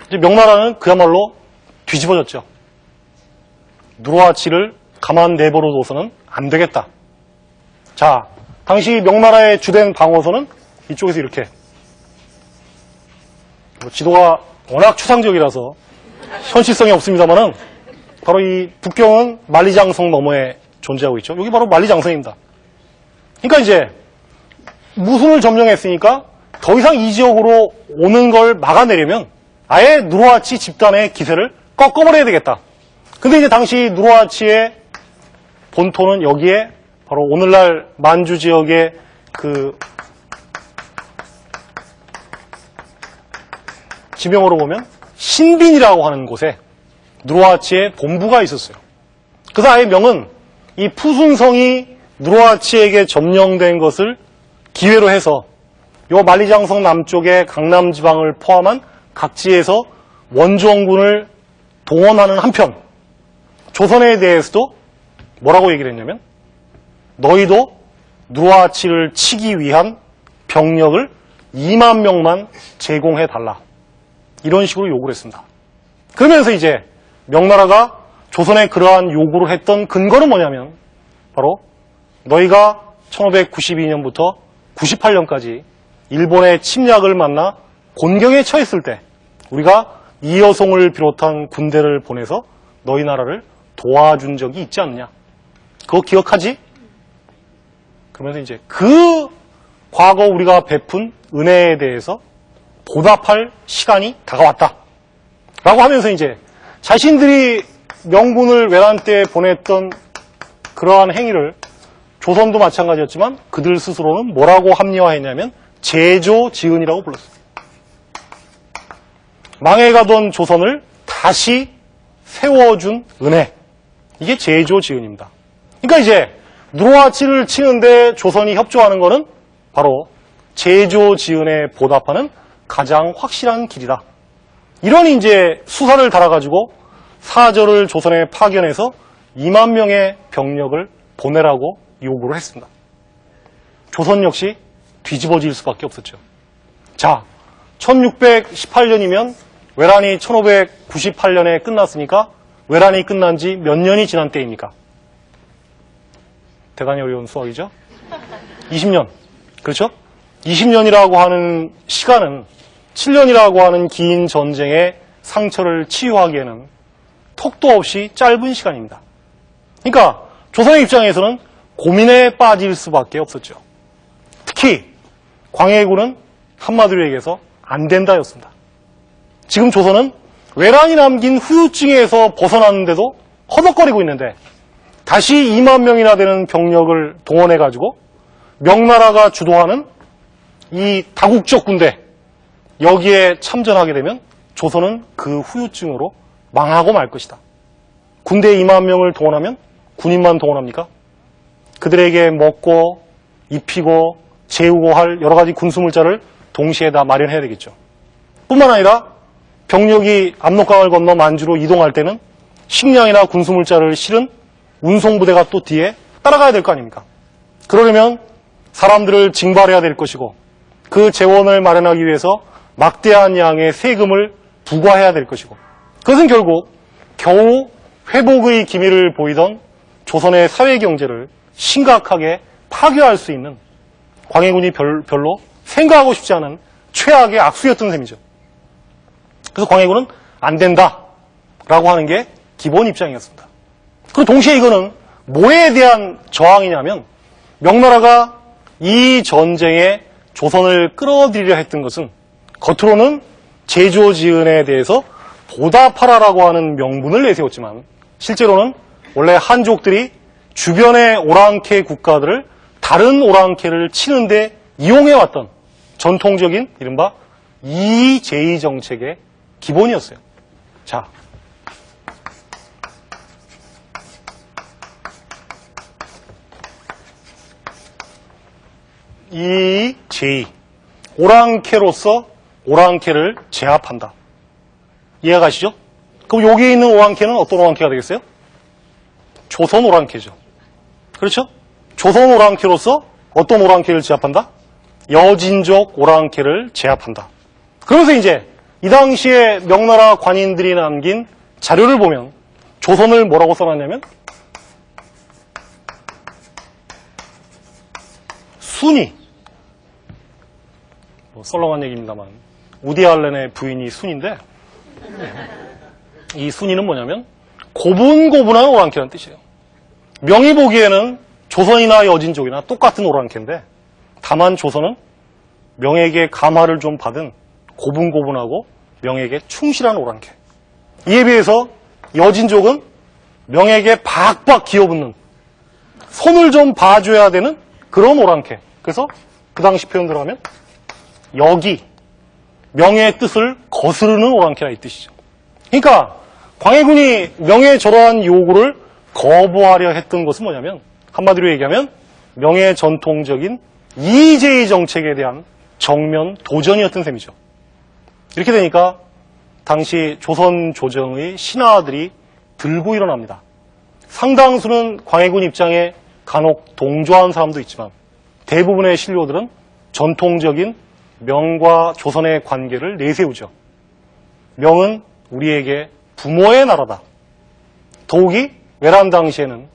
이제 명나라는 그야말로 뒤집어졌죠. 누르하치를 가만 내버려둬서는 안 되겠다. 자, 당시 명나라의 주된 방어선은 이쪽에서 이렇게. 지도가 워낙 추상적이라서 현실성이 없습니다만은 바로 이 북경은 만리장성 너머에 존재하고 있죠. 여기 바로 만리장성입니다. 그러니까 이제 무순을 점령했으니까 더 이상 이 지역으로 오는 걸 막아내려면 아예 누르하치 집단의 기세를 꺾어버려야 되겠다. 근데 이제 당시 누르하치의 본토는 여기에 바로 오늘날 만주 지역의 그 지명으로 보면 신빈이라고 하는 곳에 누르하치의 본부가 있었어요. 그래서 아예 명은 이 푸순성이 누르하치에게 점령된 것을 기회로 해서 요 만리장성 남쪽의 강남 지방을 포함한 각지에서 원주원군을 동원하는 한편 조선에 대해서도 뭐라고 얘기를 했냐면 너희도 누르하치를 치기 위한 병력을 2만 명만 제공해달라. 이런 식으로 요구를 했습니다. 그러면서 이제 명나라가 조선에 그러한 요구를 했던 근거는 뭐냐면 바로 너희가 1592년부터 98년까지 일본의 침략을 만나 곤경에 처했을 때 우리가 이여송을 비롯한 군대를 보내서 너희 나라를 도와준 적이 있지 않느냐. 그거 기억하지? 그러면서 이제 그 과거 우리가 베푼 은혜에 대해서 보답할 시간이 다가왔다. 라고 하면서 이제 자신들이 명군을 외란 때 보냈던 그러한 행위를 조선도 마찬가지였지만 그들 스스로는 뭐라고 합리화했냐면 제조지은이라고 불렀어요. 망해가던 조선을 다시 세워준 은혜. 이게 제조지은입니다. 그러니까 이제 누르하치를 치는데 조선이 협조하는 것은 바로 제조지은에 보답하는 가장 확실한 길이다. 이런 이제 수사를 달아가지고 사절을 조선에 파견해서 2만 명의 병력을 보내라고 요구를 했습니다. 조선 역시 뒤집어질 수밖에 없었죠. 자, 1618년이면 외란이 1598년에 끝났으니까 외란이 끝난 지 몇 년이 지난 때입니까? 대단히 어려운 수학이죠? 20년. 그렇죠? 20년이라고 하는 시간은 7년이라고 하는 긴 전쟁의 상처를 치유하기에는 턱도 없이 짧은 시간입니다. 그러니까 조선의 입장에서는 고민에 빠질 수밖에 없었죠. 특히 광해군은 한마디로 얘기해서 안 된다였습니다. 지금 조선은 외란이 남긴 후유증에서 벗어났는데도 허덕거리고 있는데 다시 2만 명이나 되는 병력을 동원해가지고 명나라가 주도하는 이 다국적 군대 여기에 참전하게 되면 조선은 그 후유증으로 망하고 말 것이다. 군대 2만 명을 동원하면 군인만 동원합니까? 그들에게 먹고 입히고 재우고 할 여러 가지 군수물자를 동시에 다 마련해야 되겠죠. 뿐만 아니라 병력이 압록강을 건너 만주로 이동할 때는 식량이나 군수물자를 실은 운송부대가 또 뒤에 따라가야 될 거 아닙니까? 그러려면 사람들을 징발해야 될 것이고 그 재원을 마련하기 위해서 막대한 양의 세금을 부과해야 될 것이고 그것은 결국 겨우 회복의 기미를 보이던 조선의 사회경제를 심각하게 파괴할 수 있는 광해군이 별로 생각하고 싶지 않은 최악의 악수였던 셈이죠. 그래서 광해군은 안 된다라고 하는 게 기본 입장이었습니다. 그리고 동시에 이거는 뭐에 대한 저항이냐면 명나라가 이 전쟁에 조선을 끌어들이려 했던 것은 겉으로는 제조지은에 대해서 보답하라라고 하는 명분을 내세웠지만 실제로는 원래 한족들이 주변의 오랑캐 국가들을 다른 오랑캐를 치는데 이용해왔던 전통적인 이른바 이제의 정책의 기본이었어요. 자, 이제의 오랑캐로서 오랑캐를 제압한다. 이해가 가시죠? 그럼 여기 있는 오랑캐는 어떤 오랑캐가 되겠어요? 조선 오랑캐죠. 그렇죠? 조선 오랑캐로서 어떤 오랑캐를 제압한다? 여진족 오랑캐를 제압한다. 그러면서 이제 이 당시에 명나라 관인들이 남긴 자료를 보면 조선을 뭐라고 써놨냐면 순이, 썰렁한 얘기입니다만 우디 알렌의 부인이 순인데 이 순이는 뭐냐면 고분고분한 오랑캐라는 뜻이에요. 명이 보기에는 조선이나 여진족이나 똑같은 오랑캐인데 다만 조선은 명에게 감화를 좀 받은 고분고분하고 명에게 충실한 오랑캐. 이에 비해서 여진족은 명에게 박박 기어붙는 손을 좀 봐줘야 되는 그런 오랑캐. 그래서 그 당시 표현대로 하면 역이 명의 뜻을 거스르는 오랑캐라 이 뜻이죠. 그러니까 광해군이 명의 저러한 요구를 거부하려 했던 것은 뭐냐면 한마디로 얘기하면 명의 전통적인 이의제의 정책에 대한 정면 도전이었던 셈이죠. 이렇게 되니까 당시 조선 조정의 신하들이 들고 일어납니다. 상당수는 광해군 입장에 간혹 동조한 사람도 있지만 대부분의 신료들은 전통적인 명과 조선의 관계를 내세우죠. 명은 우리에게 부모의 나라다. 더욱이 외란 당시에는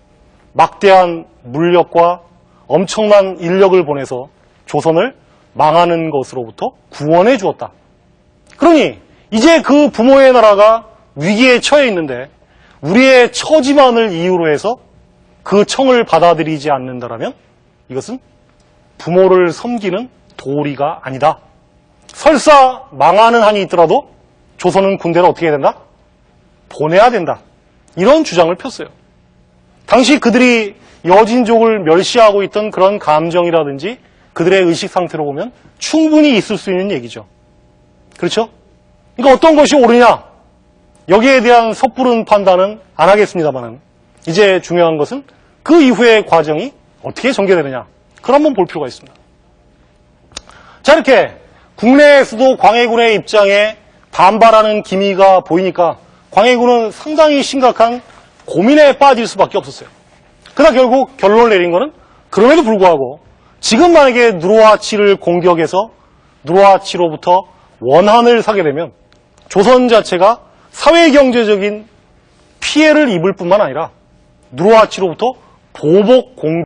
막대한 물력과 엄청난 인력을 보내서 조선을 망하는 것으로부터 구원해 주었다. 그러니 이제 그 부모의 나라가 위기에 처해 있는데 우리의 처지만을 이유로 해서 그 청을 받아들이지 않는다라면 이것은 부모를 섬기는 도리가 아니다. 설사 망하는 한이 있더라도 조선은 군대를 어떻게 해야 된다? 보내야 된다. 이런 주장을 폈어요. 당시 그들이 여진족을 멸시하고 있던 그런 감정이라든지 그들의 의식 상태로 보면 충분히 있을 수 있는 얘기죠. 그렇죠? 그러니까 어떤 것이 옳으냐? 여기에 대한 섣부른 판단은 안 하겠습니다만은 이제 중요한 것은 그 이후의 과정이 어떻게 전개되느냐. 그걸 한번 볼 필요가 있습니다. 자, 이렇게 국내에서도 광해군의 입장에 반발하는 기미가 보이니까 광해군은 상당히 심각한 고민에 빠질 수밖에 없었어요. 그러나 결국 결론을 내린 거는 그럼에도 불구하고 지금 만약에 누르하치를 공격해서 누르하치로부터 원한을 사게 되면 조선 자체가 사회경제적인 피해를 입을 뿐만 아니라 누르하치로부터 보복 공격